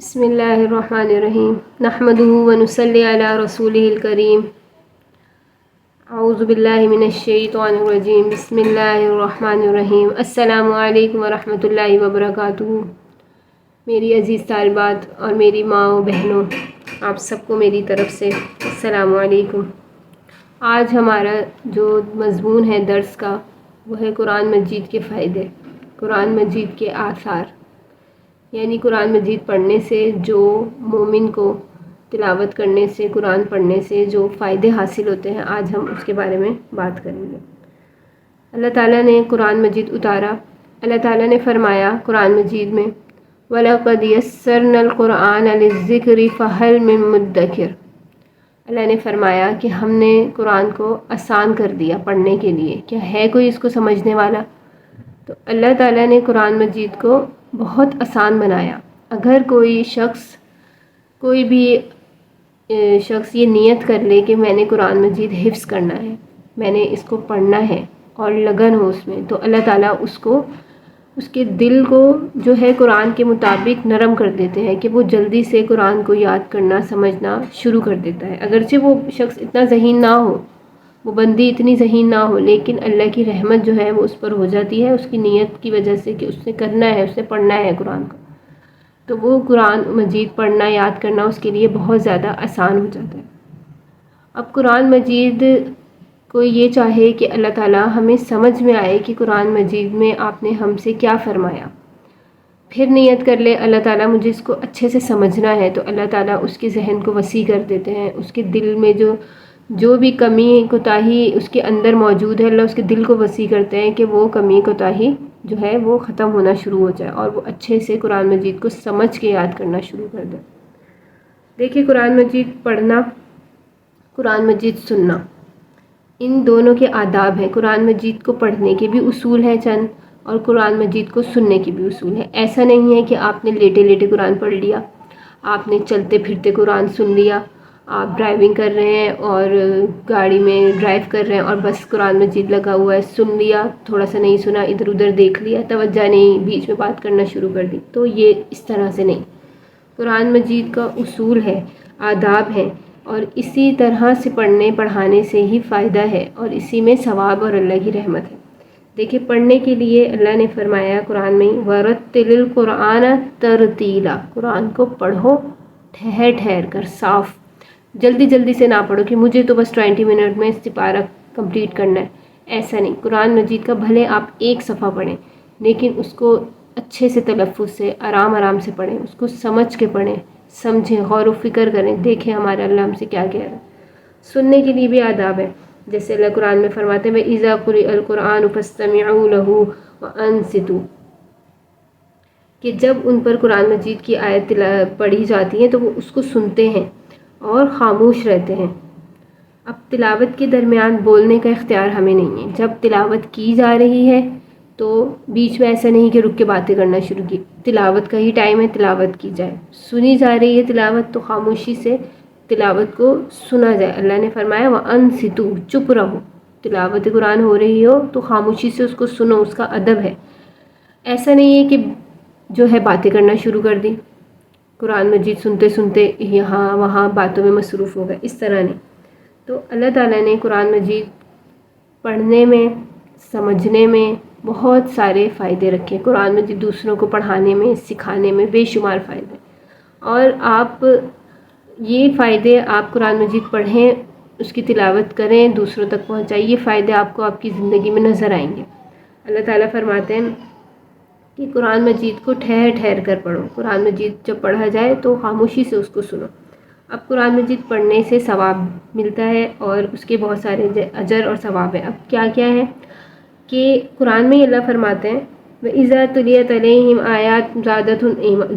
بسم اللہ الرحمن الرحیم نحمدہ ونصلی علی رسولہ الکریم اعوذ باللہ من الشیطان الرجیم بسم اللہ الرحمن الرحیم السلام علیکم ورحمۃ اللہ وبرکاتہ۔ میری عزیز طالبات اور میری ماں و بہنوں، آپ سب کو میری طرف سے السلام علیکم۔ آج ہمارا جو مضمون ہے درس کا وہ ہے قرآن مجید کے فائدے، قرآن مجید کے آثار، یعنی قرآن مجید پڑھنے سے جو مومن کو تلاوت کرنے سے، قرآن پڑھنے سے جو فائدے حاصل ہوتے ہیں، آج ہم اس کے بارے میں بات کریں گے۔ اللہ تعالیٰ نے قرآن مجید اتارا، اللہ تعالیٰ نے فرمایا قرآن مجید میں وَلَقَدْ يَسَّرْنَا الْقُرْآنَ لِلذِّكْرِ فَهَلْ مِن مُدَّكِرٍ۔ اللہ نے فرمایا کہ ہم نے قرآن کو آسان کر دیا پڑھنے کے لیے، کیا ہے کوئی اس کو سمجھنے والا؟ تو اللہ تعالیٰ نے قرآن مجید کو بہت آسان بنایا۔ اگر کوئی بھی شخص یہ نیت کر لے کہ میں نے قرآن مجید حفظ کرنا ہے، میں نے اس کو پڑھنا ہے اور لگن ہو اس میں، تو اللہ تعالیٰ اس کے دل کو جو ہے قرآن کے مطابق نرم کر دیتے ہیں کہ وہ جلدی سے قرآن کو یاد کرنا، سمجھنا شروع کر دیتا ہے۔ اگرچہ وہ شخص اتنا ذہین نہ ہو، وہ بندی اتنی ذہین نہ ہو، لیکن اللہ کی رحمت جو ہے وہ اس پر ہو جاتی ہے، اس کی نیت کی وجہ سے کہ اس نے کرنا ہے، اس نے پڑھنا ہے قرآن کو، تو وہ قرآن مجید پڑھنا، یاد کرنا اس کے لیے بہت زیادہ آسان ہو جاتا ہے۔ اب قرآن مجید کو یہ چاہے کہ اللہ تعالیٰ ہمیں سمجھ میں آئے کہ قرآن مجید میں آپ نے ہم سے کیا فرمایا، پھر نیت کر لے اللہ تعالیٰ مجھے اس کو اچھے سے سمجھنا ہے، تو اللہ تعالیٰ اس کے ذہن کو وسیع کر دیتے ہیں، اس کے دل میں جو بھی کمی کوتاہی اس کے اندر موجود ہے، اللہ اس کے دل کو وسیع کرتے ہیں کہ وہ کمی کوتاہی جو ہے وہ ختم ہونا شروع ہو جائے اور وہ اچھے سے قرآن مجید کو سمجھ کے یاد کرنا شروع کر دے۔ دیکھیے، قرآن مجید پڑھنا، قرآن مجید سننا، ان دونوں کے آداب ہیں۔ قرآن مجید کو پڑھنے کے بھی اصول ہیں چند، اور قرآن مجید کو سننے کے بھی اصول ہیں۔ ایسا نہیں ہے کہ آپ نے لیٹے لیٹے قرآن پڑھ لیا، آپ نے چلتے پھرتے قرآن سن لیا، آپ ڈرائیونگ کر رہے ہیں اور گاڑی میں ڈرائیو کر رہے ہیں اور بس قرآن مجید لگا ہوا ہے، سن لیا، تھوڑا سا نہیں سنا، ادھر ادھر دیکھ لیا، توجہ نہیں، بیچ میں بات کرنا شروع کر دی، تو یہ اس طرح سے نہیں۔ قرآن مجید کا اصول ہے، آداب ہیں، اور اسی طرح سے پڑھانے سے ہی فائدہ ہے، اور اسی میں ثواب اور اللہ کی رحمت ہے۔ دیکھیں، پڑھنے کے لیے اللہ نے فرمایا قرآن میں وَرَتِّلِ الْقُرْآنَ تَرْتِيلًا، قرآن کو پڑھو ٹھہر ٹھہر کر، صاف، جلدی جلدی سے نہ پڑھو کہ مجھے تو بس 20 منٹ میں سپارہ کمپلیٹ کرنا ہے، ایسا نہیں۔ قرآن مجید کا بھلے آپ ایک صفحہ پڑھیں، لیکن اس کو اچھے سے تلفظ سے آرام آرام سے پڑھیں، اس کو سمجھ کے پڑھیں، سمجھیں، غور و فکر کریں، دیکھیں ہمارا اللہ ہم سے کیا کہہ رہا ہے۔ سننے کے لیے بھی آداب ہے، جیسے اللہ قرآن میں فرماتے ہیں وَإِذَا قُرِئَ الْقُرْآنُ فَاسْتَمِعُوا لَهُ وَأَنصِتُوا، کہ جب ان پر قرآن مجید کی آیت پڑھی جاتی ہیں تو وہ اس کو سنتے ہیں اور خاموش رہتے ہیں۔ اب تلاوت کے درمیان بولنے کا اختیار ہمیں نہیں ہے۔ جب تلاوت کی جا رہی ہے تو بیچ میں ایسا نہیں کہ رک کے باتیں کرنا شروع کی، تلاوت کا ہی ٹائم ہے، تلاوت کی جائے۔ سنی جا رہی ہے تلاوت تو خاموشی سے تلاوت کو سنا جائے۔ اللہ نے فرمایا وَأَنصِتُوا، چپ رہو، تلاوت قرآن ہو رہی ہو تو خاموشی سے اس کو سنو، اس کا ادب ہے۔ ایسا نہیں ہے کہ جو ہے باتیں کرنا شروع کر دی، قرآن مجید سنتے سنتے یہاں وہاں باتوں میں مصروف ہو گئے، اس طرح نہیں۔ تو اللہ تعالیٰ نے قرآن مجید پڑھنے میں، سمجھنے میں بہت سارے فائدے رکھے۔ قرآن مجید دوسروں کو پڑھانے میں، سکھانے میں بے شمار فائدے، اور آپ یہ فائدے، آپ قرآن مجید پڑھیں، اس کی تلاوت کریں، دوسروں تک پہنچائیں، یہ فائدے آپ کو آپ کی زندگی میں نظر آئیں گے۔ اللہ تعالیٰ فرماتے ہیں کہ قرآن مجید کو ٹھہر ٹھہر کر پڑھو، قرآن مجید جب پڑھا جائے تو خاموشی سے اس کو سنو۔ اب قرآن مجید پڑھنے سے ثواب ملتا ہے اور اس کے بہت سارے اجر اور ثواب ہیں۔ اب کیا کیا ہے کہ قرآن میں اللہ فرماتے ہیں وَإِذَا تُلِيَتْ عَلَيْهِمْ آيَاتٌ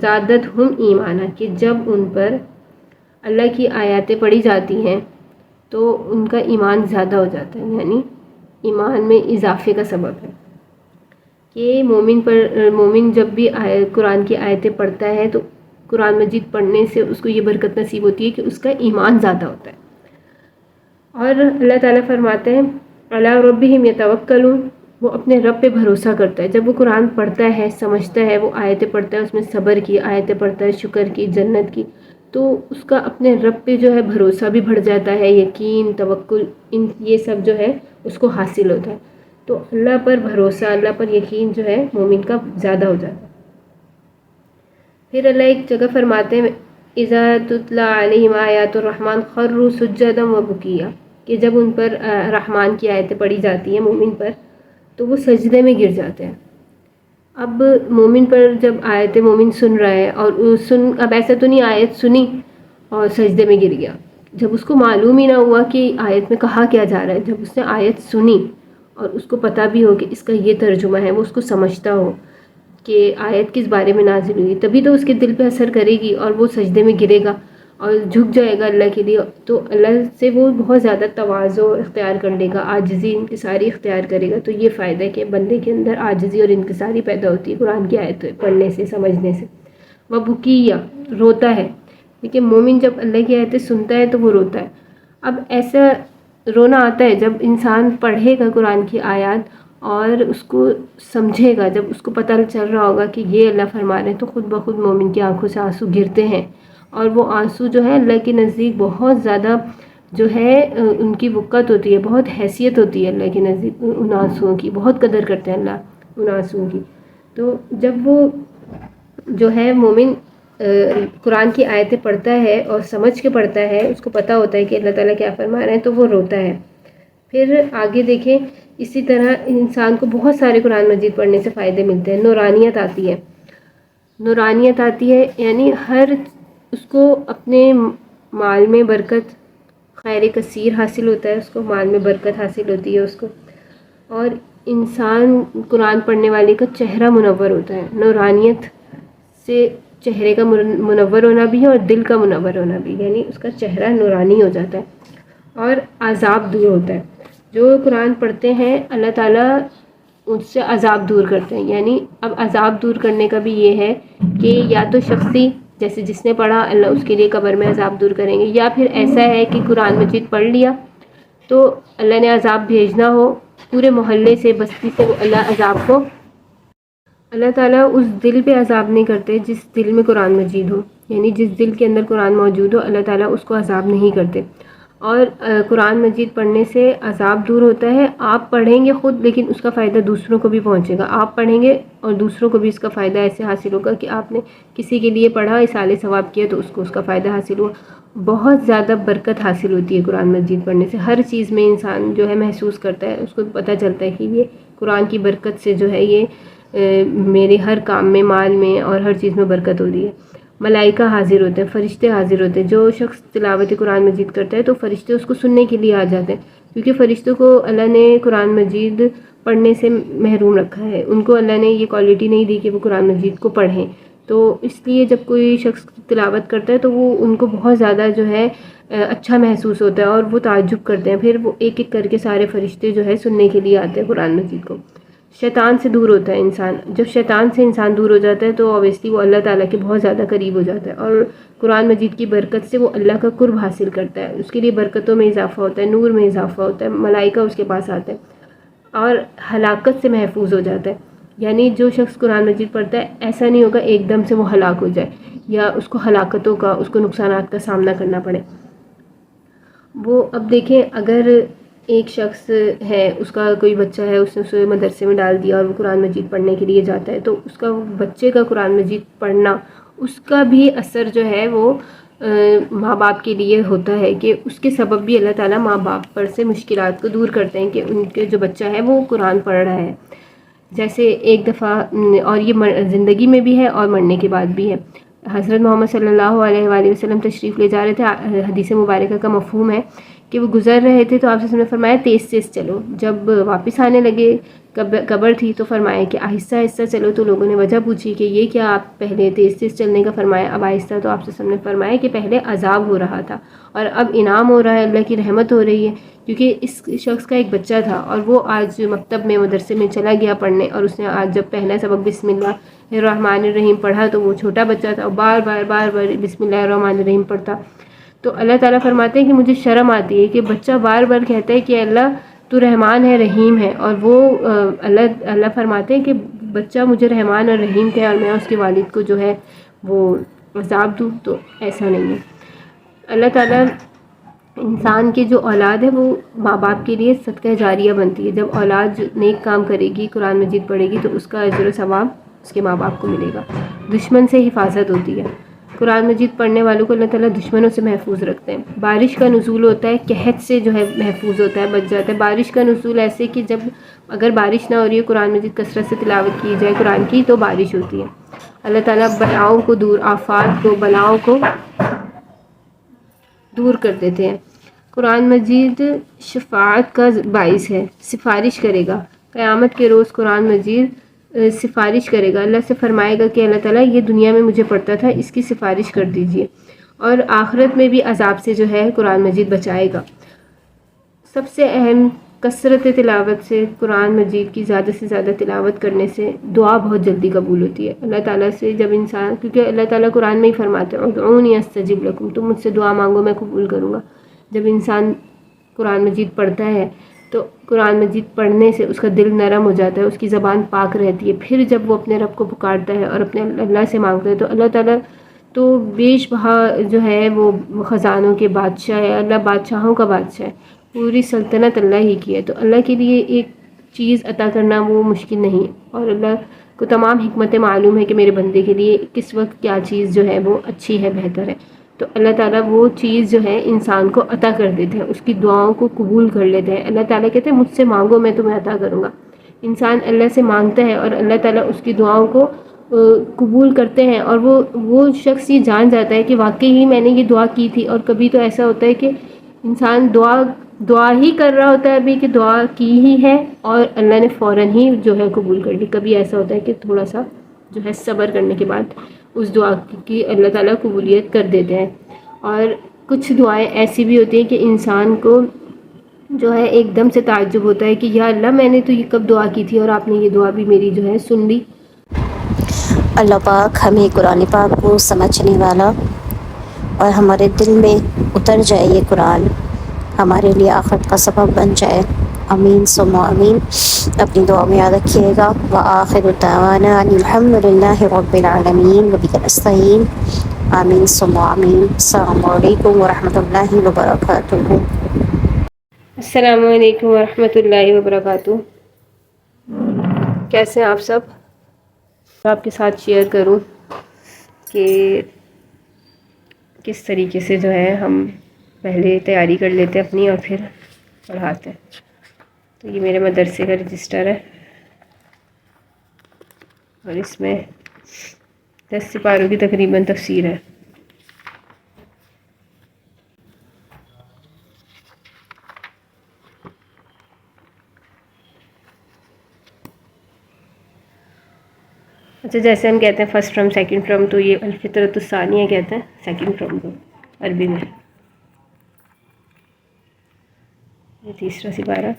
زَادَتْهُمْ ایمانا، کہ جب ان پر اللہ کی آیاتیں پڑھی جاتی ہیں تو ان کا ایمان زیادہ ہو جاتا ہے، یعنی ایمان میں اضافے کا سبب ہے کہ مومن جب بھی قرآن کی آیتیں پڑھتا ہے تو قرآن مجید پڑھنے سے اس کو یہ برکت نصیب ہوتی ہے کہ اس کا ایمان زیادہ ہوتا ہے۔ اور اللہ تعالیٰ فرماتے ہیں عَلَىٰ رَبِّهِمْ يَتَوَكَّلُونَ، وہ اپنے رب پہ بھروسہ کرتا ہے. جب وہ قرآن پڑھتا ہے، سمجھتا ہے، وہ آیتیں پڑھتا ہے، اس میں صبر کی آیتیں پڑھتا ہے، شکر کی، جنت کی، تو اس کا اپنے رب پہ جو ہے بھروسہ بھی بڑھ جاتا ہے، یقین، توکل، یہ سب جو ہے اس کو حاصل ہوتا ہے. تو اللہ پر بھروسہ، اللہ پر یقین جو ہے مومن کا زیادہ ہو جاتا ہے. پھر اللہ ایک جگہ فرماتے ہیں اذا تتلی علیہم آیات الرحمن خروا سجدا وبکیا، کہ جب ان پر رحمان کی آیتیں پڑھی جاتی ہیں مومن پر تو وہ سجدے میں گر جاتے ہیں. اب مومن پر جب آیت مومن سن رہا ہے اور اب ایسا تو نہیں آیت سنی اور سجدے میں گر گیا، جب اس کو معلوم ہی نہ ہوا کہ آیت میں کہا کیا جا رہا ہے، جب اس نے آیت سنی اور اس کو پتہ بھی ہو کہ اس کا یہ ترجمہ ہے، وہ اس کو سمجھتا ہو کہ آیت کس بارے میں نازل ہوئی، تبھی تو اس کے دل پہ اثر کرے گی اور وہ سجدے میں گرے گا اور جھک جائے گا اللہ کے لیے. تو اللہ سے وہ بہت زیادہ تواضع اختیار کر لے گا، عاجزی، انکساری اختیار کرے گا. تو یہ فائدہ ہے کہ بندے کے اندر عاجزی اور انکساری پیدا ہوتی ہے قرآن کی آیت پڑھنے سے، سمجھنے سے. وہ بکیا، روتا ہے. لیکن مومن جب اللہ کی آیتیں سنتا ہے تو وہ روتا ہے. اب ایسا رونا آتا ہے جب انسان پڑھے گا قرآن کی آیات اور اس کو سمجھے گا، جب اس کو پتہ چل رہا ہوگا کہ یہ اللہ فرما رہے ہیں، تو خود بخود مومن کی آنکھوں سے آنسو گرتے ہیں. اور وہ آنسو جو ہے اللہ کے نزدیک بہت زیادہ جو ہے ان کی وقت ہوتی ہے، بہت حیثیت ہوتی ہے اللہ کے نزدیک ان آنسوؤں کی، بہت قدر کرتے ہیں اللہ ان آنسوؤں کی. تو جب وہ جو ہے مومن قرآن کی آیتیں پڑھتا ہے اور سمجھ کے پڑھتا ہے، اس کو پتہ ہوتا ہے کہ اللہ تعالیٰ کیا فرما رہے ہیں، تو وہ روتا ہے. پھر آگے دیکھیں اسی طرح انسان کو بہت سارے قرآن مجید پڑھنے سے فائدے ملتے ہیں. نورانیت آتی ہے، نورانیت آتی ہے یعنی ہر اس کو اپنے مال میں برکت، خیر کثیر حاصل ہوتا ہے، اس کو مال میں برکت حاصل ہوتی ہے اس کو. اور انسان قرآن پڑھنے والے کا چہرہ منور ہوتا ہے. نورانیت سے چہرے کا منور ہونا بھی ہے اور دل کا منور ہونا بھی، یعنی اس کا چہرہ نورانی ہو جاتا ہے. اور عذاب دور ہوتا ہے. جو قرآن پڑھتے ہیں اللہ تعالیٰ اس سے عذاب دور کرتے ہیں. یعنی اب عذاب دور کرنے کا بھی یہ ہے کہ یا تو شخصی جیسے جس نے پڑھا اللہ اس کے لیے قبر میں عذاب دور کریں گے، یا پھر ایسا ہے کہ قرآن مجید پڑھ لیا تو اللہ نے عذاب بھیجنا ہو پورے محلے سے، بستی سے، وہ اللہ تعالیٰ اس دل پہ عذاب نہیں کرتے جس دل میں قرآن مجید ہو. یعنی جس دل کے اندر قرآن موجود ہو اللہ تعالیٰ اس کو عذاب نہیں کرتے. اور قرآن مجید پڑھنے سے عذاب دور ہوتا ہے. آپ پڑھیں گے خود لیکن اس کا فائدہ دوسروں کو بھی پہنچے گا. آپ پڑھیں گے اور دوسروں کو بھی اس کا فائدہ ایسے حاصل ہوگا کہ آپ نے کسی کے لیے پڑھا، اصالِ ثواب کیا تو اس کو اس کا فائدہ حاصل ہوا. بہت زیادہ برکت حاصل ہوتی ہے قرآن مجید پڑھنے سے. ہر چیز میں انسان جو ہے محسوس کرتا ہے، اس کو پتہ چلتا ہے کہ یہ قرآن کی برکت سے جو ہے یہ میرے ہر کام میں، مال میں اور ہر چیز میں برکت ہو رہی ہے. ملائکہ حاضر ہوتے ہیں، فرشتے حاضر ہوتے ہیں. جو شخص تلاوت قرآن مجید کرتا ہے تو فرشتے اس کو سننے کے لیے آ جاتے ہیں، کیونکہ فرشتوں کو اللہ نے قرآن مجید پڑھنے سے محروم رکھا ہے. ان کو اللہ نے یہ کوالٹی نہیں دی کہ وہ قرآن مجید کو پڑھیں. تو اس لیے جب کوئی شخص تلاوت کرتا ہے تو وہ ان کو بہت زیادہ جو ہے اچھا محسوس ہوتا ہے اور وہ تعجب کرتے ہیں. پھر وہ ایک ایک کر کے سارے فرشتے جو ہے سننے کے لیے آتے ہیں قرآن مجید کو. شیطان سے دور ہوتا ہے انسان. جب شیطان سے انسان دور ہو جاتا ہے تو اویسلی وہ اللہ تعالیٰ کے بہت زیادہ قریب ہو جاتا ہے، اور قرآن مجید کی برکت سے وہ اللہ کا قرب حاصل کرتا ہے. اس کے لیے برکتوں میں اضافہ ہوتا ہے، نور میں اضافہ ہوتا ہے، ملائکہ اس کے پاس آتے ہیں اور ہلاکت سے محفوظ ہو جاتا ہے. یعنی جو شخص قرآن مجید پڑھتا ہے ایسا نہیں ہوگا ایک دم سے وہ ہلاک ہو جائے یا اس کو ہلاکتوں کا، اس کو نقصانات کا سامنا کرنا پڑے. وہ اب دیکھیں اگر ایک شخص ہے، اس کا کوئی بچہ ہے، اس نے اسے مدرسے میں ڈال دیا اور وہ قرآن مجید پڑھنے کے لیے جاتا ہے، تو اس کا بچے کا قرآن مجید پڑھنا، اس کا بھی اثر جو ہے وہ ماں باپ کے لیے ہوتا ہے کہ اس کے سبب بھی اللہ تعالیٰ ماں باپ پر سے مشکلات کو دور کرتے ہیں کہ ان کے جو بچہ ہے وہ قرآن پڑھ رہا ہے. جیسے ایک دفعہ، اور یہ زندگی میں بھی ہے اور مرنے کے بعد بھی ہے، حضرت محمد صلی اللہ علیہ وآلہ وسلم تشریف لے جا رہے تھے. حدیث مبارکہ کا مفہوم ہے کہ وہ گزر رہے تھے تو آپ نے فرمایا تیز تیز چلو. جب واپس آنے لگے، قبر تھی، تو فرمایا کہ آہستہ آہستہ چلو. تو لوگوں نے وجہ پوچھی کہ یہ کیا، آپ پہلے تیز تیز چلنے کا فرمایا، اب آہستہ؟ تو آپ نے فرمایا کہ پہلے عذاب ہو رہا تھا اور اب انعام ہو رہا ہے، اللہ کی رحمت ہو رہی ہے. کیونکہ اس شخص کا ایک بچہ تھا اور وہ آج مکتب میں، مدرسے میں چلا گیا پڑھنے، اور اس نے آج جب پہلا سبق بسم اللہ الرحمن الرحیم پڑھا تو وہ چھوٹا بچہ تھا اور بار بار بسم اللہ الرحمن الرحیم پڑھتا. تو اللہ تعالیٰ فرماتے ہیں کہ مجھے شرم آتی ہے کہ بچہ بار بار کہتا ہے کہ اللہ تو رحمان ہے رحیم ہے، اور وہ اللہ فرماتے ہیں کہ بچہ مجھے رحمان اور رحیم کہے اور میں اس کے والد کو جو ہے وہ عذاب دوں، تو ایسا نہیں ہے۔ اللہ تعالیٰ انسان کی جو اولاد ہے وہ ماں باپ کے لیے صدقہ جاریہ بنتی ہے۔ جب اولاد نیک کام کرے گی، قرآن مجید پڑھے گی، تو اس کا اجر و ثواب اس کے ماں باپ کو ملے گا۔ دشمن سے حفاظت ہوتی ہے، قرآن مجید پڑھنے والوں کو اللہ تعالیٰ دشمنوں سے محفوظ رکھتے ہیں۔ بارش کا نزول ہوتا ہے، قحط سے جو ہے محفوظ ہوتا ہے، بچ جاتا ہے۔ بارش کا نزول ایسے کہ جب اگر بارش نہ ہو رہی ہے، قرآن مجید کثرت سے تلاوت کی جائے قرآن کی، تو بارش ہوتی ہے۔ اللہ تعالیٰ بلاؤں کو دور، آفات کو، بلاؤں کو دور کر دیتے ہیں۔ قرآن مجید شفاعت کا باعث ہے، سفارش کرے گا قیامت کے روز۔ قرآن مجید سفارش کرے گا، اللہ سے فرمائے گا کہ اللہ تعالیٰ یہ دنیا میں مجھے پڑھتا تھا، اس کی سفارش کر دیجئے، اور آخرت میں بھی عذاب سے جو ہے قرآن مجید بچائے گا۔ سب سے اہم کثرت تلاوت سے، قرآن مجید کی زیادہ سے زیادہ تلاوت کرنے سے دعا بہت جلدی قبول ہوتی ہے اللہ تعالیٰ سے۔ جب انسان، کیونکہ اللہ تعالیٰ قرآن میں ہی فرماتے ہیں ادعونی استجب لکم، تم مجھ سے دعا مانگو میں قبول کروں گا۔ جب انسان قرآن مجید پڑھتا ہے تو قرآن مجید پڑھنے سے اس کا دل نرم ہو جاتا ہے، اس کی زبان پاک رہتی ہے۔ پھر جب وہ اپنے رب کو پکارتا ہے اور اپنے اللہ سے مانگتا ہے، تو اللہ تعالیٰ تو بیش بہا جو ہے وہ خزانوں کے بادشاہ ہے، اللہ بادشاہوں کا بادشاہ ہے، پوری سلطنت اللہ ہی کی ہے۔ تو اللہ کے لیے ایک چیز عطا کرنا وہ مشکل نہیں ہے، اور اللہ کو تمام حکمتیں معلوم ہے کہ میرے بندے کے لیے کس وقت کیا چیز جو ہے وہ اچھی ہے، بہتر ہے۔ تو اللہ تعالیٰ وہ چیز جو ہے انسان کو عطا کر دیتے ہیں، اس کی دعاؤں کو قبول کر لیتے ہیں۔ اللہ تعالیٰ کہتے ہیں مجھ سے مانگو میں تمہیں عطا کروں گا۔ انسان اللہ سے مانگتا ہے اور اللہ تعالیٰ اس کی دعاؤں کو قبول کرتے ہیں، اور وہ شخص یہ جان جاتا ہے کہ واقعی ہی میں نے یہ دعا کی تھی۔ اور کبھی تو ایسا ہوتا ہے کہ انسان دعا ہی کر رہا ہوتا ہے ابھی، کہ دعا کی ہی ہے اور اللہ نے فوراً ہی جو ہے قبول کر لی۔ کبھی ایسا ہوتا ہے کہ تھوڑا سا جو ہے صبر کرنے کے بعد اس دعا کی اللہ تعالیٰ قبولیت کر دیتے ہیں۔ اور کچھ دعائیں ایسی بھی ہوتی ہیں کہ انسان کو جو ہے ایک دم سے تعجب ہوتا ہے کہ یا اللہ میں نے تو یہ کب دعا کی تھی اور آپ نے یہ دعا بھی میری جو ہے سن لی۔ اللہ پاک ہمیں قرآن پاک کو سمجھنے والا اور ہمارے دل میں اتر جائے یہ قرآن، ہمارے لیے آخرت کا سبب بن جائے۔ امین ثم امین۔ اپنی دعا میں یاد رکھیے گا۔ وآخر دعوانا ان الحمد للہ رب العالمین وبہ نستعین۔ آمین ثم آمین۔ السلام علیکم ورحمۃ اللہ وبرکاتہ۔ السلام علیکم ورحمۃ اللہ وبرکاتہ۔ کیسے ہیں آپ سب؟ آپ کے ساتھ شیئر کروں کہ کس طریقے سے جو ہے ہم پہلے تیاری کر لیتے ہیں اپنی اور پھر پڑھاتے ہیں۔ تو یہ میرے مدرسے کا رجسٹر ہے اور اس میں 10 سپاروں کی تقریباً تفسیر ہے۔ اچھا، جیسے ہم کہتے ہیں فرسٹ فرام سیکنڈ فرام، تو یہ الفطرۃ الثانیہ کہتے ہیں سیکنڈ فرام کو عربی میں۔ یہ تیسرا سپارہ،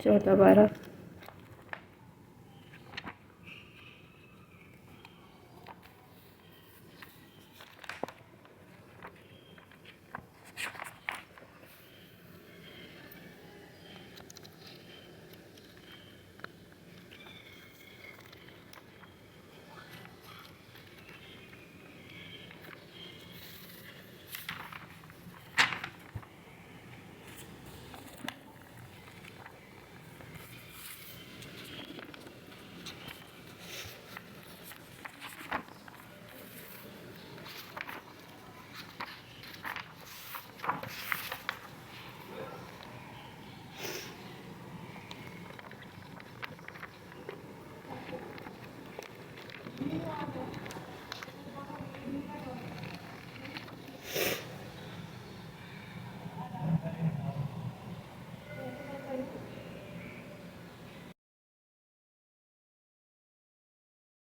چوتھا پارہ،